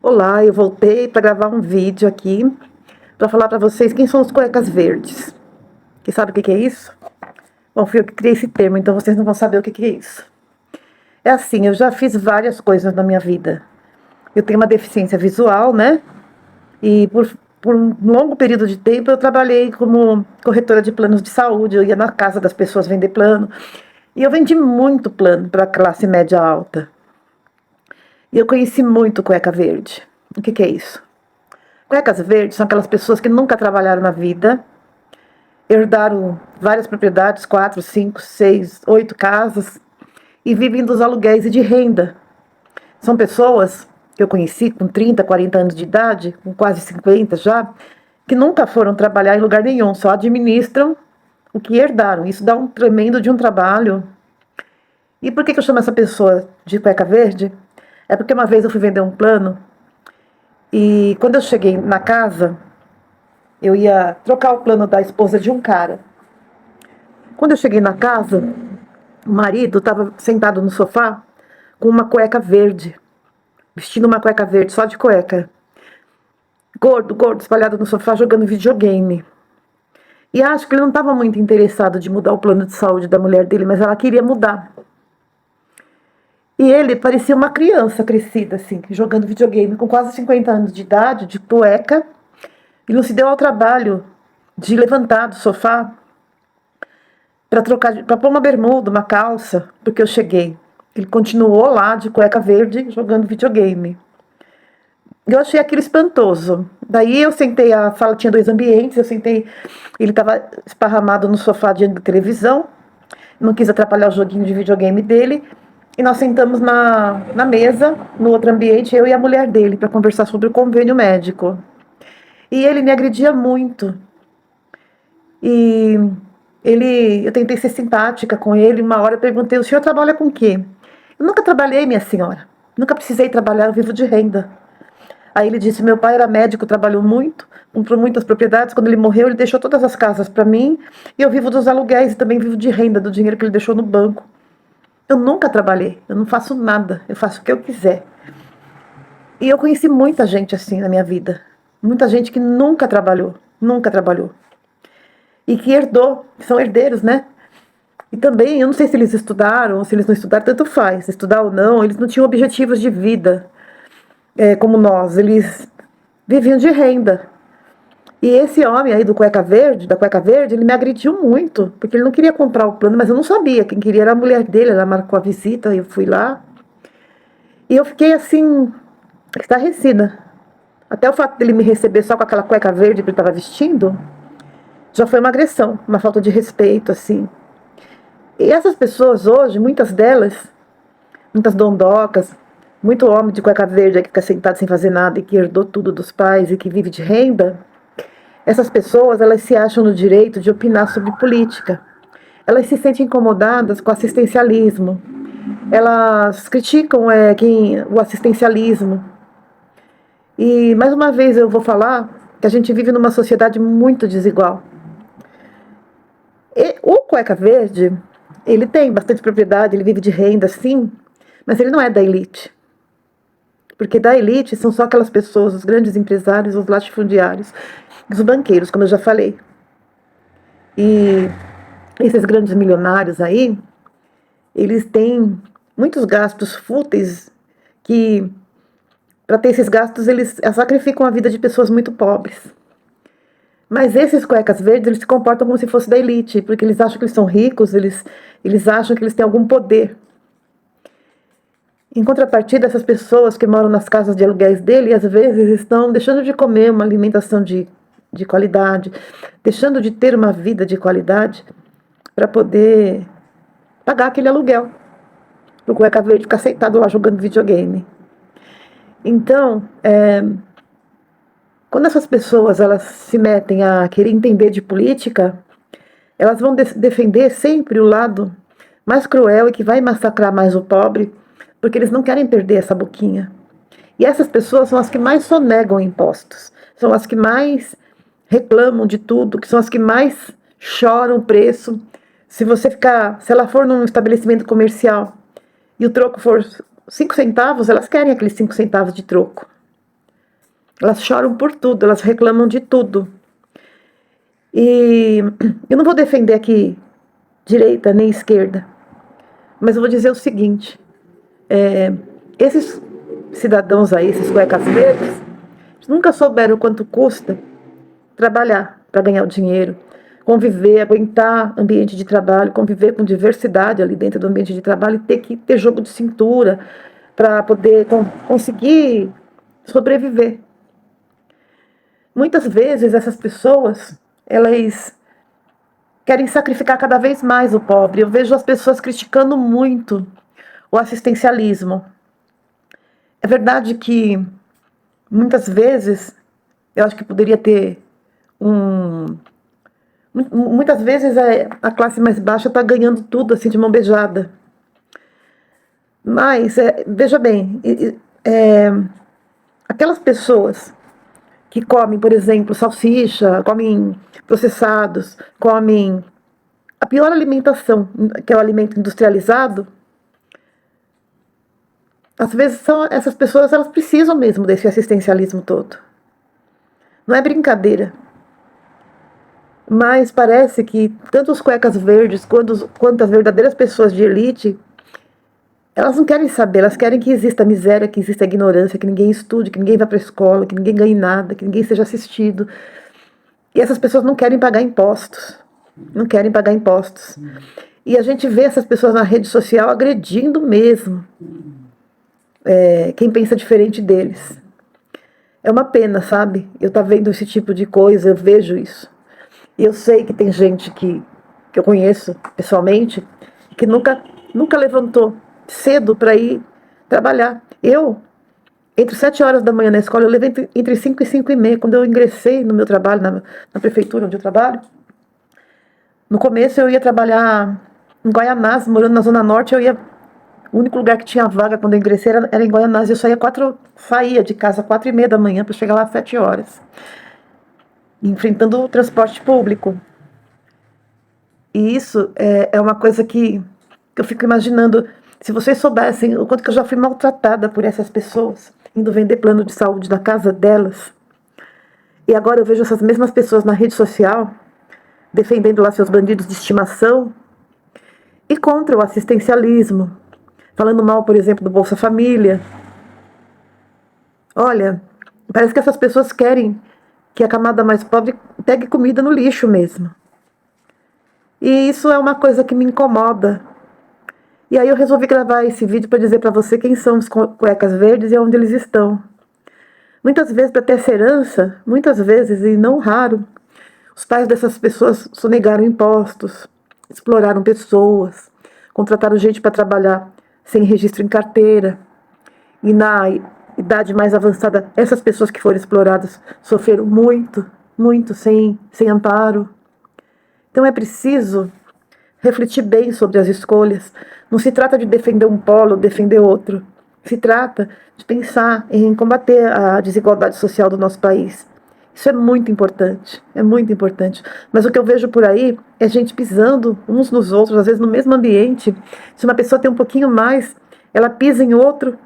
Olá, eu voltei para gravar um vídeo aqui para falar para vocês quem são os cuecas verdes. Quem sabe o que é isso? Bom, fui eu que criei esse termo, então vocês não vão saber o que é isso. É assim, eu já fiz várias coisas na minha vida. Eu tenho uma deficiência visual, né? E por um longo período de tempo eu trabalhei como corretora de planos de saúde. Eu ia na casa das pessoas vender plano. E eu vendi muito plano para a classe média alta. E eu conheci muito cueca verde. O que é isso? Cuecas verdes são aquelas pessoas que nunca trabalharam na vida, herdaram várias propriedades, 4, 5, 6, 8 casas, e vivem dos aluguéis e de renda. São pessoas que eu conheci com 30, 40 anos de idade, com quase 50 já, que nunca foram trabalhar em lugar nenhum, só administram o que herdaram. Isso dá um tremendo de um trabalho. E por que eu chamo essa pessoa de cueca verde? É porque uma vez eu fui vender um plano e quando eu cheguei na casa, eu ia trocar o plano da esposa de um cara. Quando eu cheguei na casa, o marido estava sentado no sofá com uma cueca verde, vestindo uma cueca verde, só de cueca. Gordo, gordo, espalhado no sofá, jogando videogame. E acho que ele não estava muito interessado de mudar o plano de saúde da mulher dele, mas ela queria mudar. E ele parecia uma criança crescida, assim, jogando videogame, com quase 50 anos de idade, de cueca. E não se deu ao trabalho de levantar do sofá para pôr uma bermuda, uma calça, porque eu cheguei. Ele continuou lá de cueca verde, jogando videogame. Eu achei aquilo espantoso. Daí eu sentei, a sala tinha 2 ambientes, eu sentei, ele estava esparramado no sofá diante da televisão, não quis atrapalhar o joguinho de videogame dele, e nós sentamos na mesa, no outro ambiente, eu e a mulher dele, para conversar sobre o convênio médico. E ele me agredia muito. E eu tentei ser simpática com ele. Uma hora eu perguntei: o senhor trabalha com o quê? Eu nunca trabalhei, minha senhora. Nunca precisei trabalhar, eu vivo de renda. Aí ele disse: meu pai era médico, trabalhou muito, comprou muitas propriedades. Quando ele morreu, ele deixou todas as casas para mim. E eu vivo dos aluguéis e também vivo de renda, do dinheiro que ele deixou no banco. Eu nunca trabalhei, eu não faço nada, eu faço o que eu quiser. E eu conheci muita gente assim na minha vida. Muita gente que nunca trabalhou, nunca trabalhou. E que herdou, que são herdeiros, né? E também, eu não sei se eles estudaram ou se eles não estudaram, tanto faz, estudar ou não, eles não tinham objetivos de vida, como nós, eles viviam de renda. E esse homem aí da cueca verde, ele me agrediu muito, porque ele não queria comprar o plano, mas eu não sabia, quem queria era a mulher dele, ela marcou a visita, eu fui lá, e eu fiquei assim, estarrecida. Até o fato dele me receber só com aquela cueca verde que ele estava vestindo, já foi uma agressão, uma falta de respeito, assim. E essas pessoas hoje, muitas delas, muitas dondocas, muito homem de cueca verde que fica sentado sem fazer nada e que herdou tudo dos pais e que vive de renda, essas pessoas, elas se acham no direito de opinar sobre política. Elas se sentem incomodadas com o assistencialismo. Elas criticam o assistencialismo. E, mais uma vez, eu vou falar que a gente vive numa sociedade muito desigual. E o cueca verde, ele tem bastante propriedade, ele vive de renda, sim, mas ele não é da elite. Porque da elite são só aquelas pessoas, os grandes empresários, os latifundiários, os banqueiros, como eu já falei. E esses grandes milionários aí, eles têm muitos gastos fúteis que, para ter esses gastos, eles sacrificam a vida de pessoas muito pobres. Mas esses cuecas verdes, eles se comportam como se fosse da elite, porque eles acham que eles são ricos, eles acham que eles têm algum poder. Em contrapartida, essas pessoas que moram nas casas de aluguéis dele, às vezes estão deixando de comer uma alimentação de qualidade, deixando de ter uma vida de qualidade para poder pagar aquele aluguel. Para o cueca verde ficar sentado lá jogando videogame. Então, quando essas pessoas elas se metem a querer entender de política, elas vão defender sempre o lado mais cruel e que vai massacrar mais o pobre, porque eles não querem perder essa boquinha. E essas pessoas são as que mais sonegam impostos, são as que mais reclamam de tudo, que são as que mais choram o preço. Se ela for num estabelecimento comercial e o troco for 5 centavos, elas querem aqueles 5 centavos de troco. Elas choram por tudo, elas reclamam de tudo. E eu não vou defender aqui direita nem esquerda, mas eu vou dizer o seguinte: esses cidadãos aí, esses cuecas verdes, nunca souberam quanto custa trabalhar para ganhar o dinheiro, conviver, aguentar ambiente de trabalho, conviver com diversidade ali dentro do ambiente de trabalho e ter que ter jogo de cintura para poder conseguir sobreviver. Muitas vezes essas pessoas, elas querem sacrificar cada vez mais o pobre. Eu vejo as pessoas criticando muito o assistencialismo. É verdade que muitas vezes eu acho que poderia ter um. Muitas vezes a classe mais baixa está ganhando tudo assim de mão beijada. Mas, veja bem, aquelas pessoas que comem, por exemplo, salsicha, comem processados, comem a pior alimentação, que é o alimento industrializado, às vezes essas pessoas elas precisam mesmo desse assistencialismo todo. Não é brincadeira. Mas parece que tanto os cuecas verdes quanto as verdadeiras pessoas de elite, elas não querem saber, elas querem que exista miséria, que exista ignorância, que ninguém estude, que ninguém vá para a escola, que ninguém ganhe nada, que ninguém seja assistido. E essas pessoas não querem pagar impostos. Não querem pagar impostos. E a gente vê essas pessoas na rede social agredindo mesmo quem pensa diferente deles. É uma pena, sabe? Eu tá vendo esse tipo de coisa, eu vejo isso. E eu sei que tem gente que eu conheço pessoalmente que nunca levantou cedo para ir trabalhar. Eu, entre 7 horas da manhã na escola, eu levo entre 5 e 5 e meia. Quando eu ingressei no meu trabalho, na prefeitura onde eu trabalho, no começo eu ia trabalhar em Guaianazes, morando na Zona Norte, o único lugar que tinha vaga quando eu ingressei era em Guaianazes. Eu saía de casa às 4 e meia da manhã para chegar lá às 7 horas, enfrentando o transporte público. E isso é uma coisa que eu fico imaginando, se vocês soubessem o quanto que eu já fui maltratada por essas pessoas, indo vender plano de saúde da casa delas. E agora eu vejo essas mesmas pessoas na rede social, defendendo lá seus bandidos de estimação, e contra o assistencialismo, falando mal, por exemplo, do Bolsa Família. Olha, parece que essas pessoas querem que a camada mais pobre pegue comida no lixo mesmo. E isso é uma coisa que me incomoda. E aí eu resolvi gravar esse vídeo para dizer para você quem são os cuecas verdes e onde eles estão. Muitas vezes, para ter essa herança, muitas vezes, e não raro, os pais dessas pessoas sonegaram impostos, exploraram pessoas, contrataram gente para trabalhar sem registro em carteira. E na idade mais avançada, essas pessoas que foram exploradas sofreram muito, muito sem amparo. Então é preciso refletir bem sobre as escolhas. Não se trata de defender um polo, defender outro. Se trata de pensar em combater a desigualdade social do nosso país. Isso é muito importante, é muito importante. Mas o que eu vejo por aí é gente pisando uns nos outros, às vezes no mesmo ambiente. Se uma pessoa tem um pouquinho mais, ela pisa em outro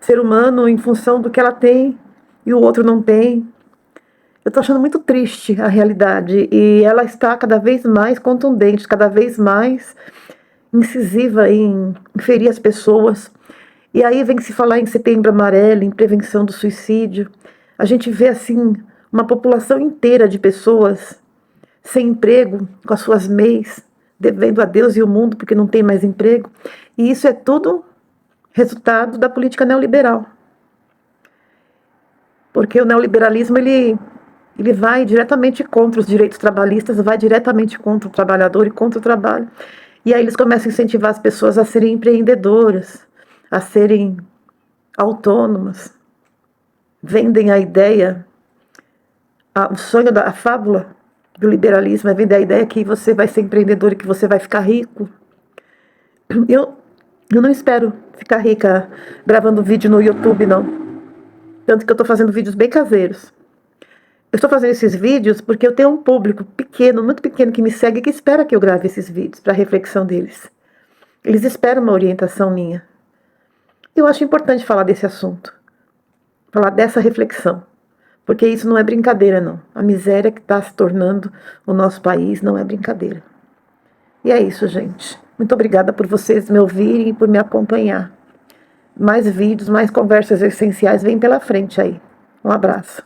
ser humano em função do que ela tem e o outro não tem. Eu estou achando muito triste a realidade e ela está cada vez mais contundente, cada vez mais incisiva em ferir as pessoas. E aí vem se falar em Setembro Amarelo, em prevenção do suicídio. A gente vê assim uma população inteira de pessoas sem emprego, com as suas MEIs, devendo a Deus e o mundo porque não tem mais emprego. E isso é tudo resultado da política neoliberal. Porque o neoliberalismo ele vai diretamente contra os direitos trabalhistas, vai diretamente contra o trabalhador e contra o trabalho. E aí eles começam a incentivar as pessoas a serem empreendedoras, a serem autônomas. Vendem a ideia, o sonho a fábula do liberalismo é vender a ideia que você vai ser empreendedor e que você vai ficar rico. Eu não espero ficar rica gravando vídeo no YouTube, não. Tanto que eu estou fazendo vídeos bem caseiros. Eu estou fazendo esses vídeos porque eu tenho um público pequeno, muito pequeno, que me segue e que espera que eu grave esses vídeos para a reflexão deles. Eles esperam uma orientação minha. Eu acho importante falar desse assunto, falar dessa reflexão, Porque isso não é brincadeira, não. A miséria que está se tornando o nosso país não é brincadeira. E é isso, gente. Muito obrigada por vocês me ouvirem e por me acompanhar. Mais vídeos, mais conversas essenciais vêm pela frente aí. Um abraço.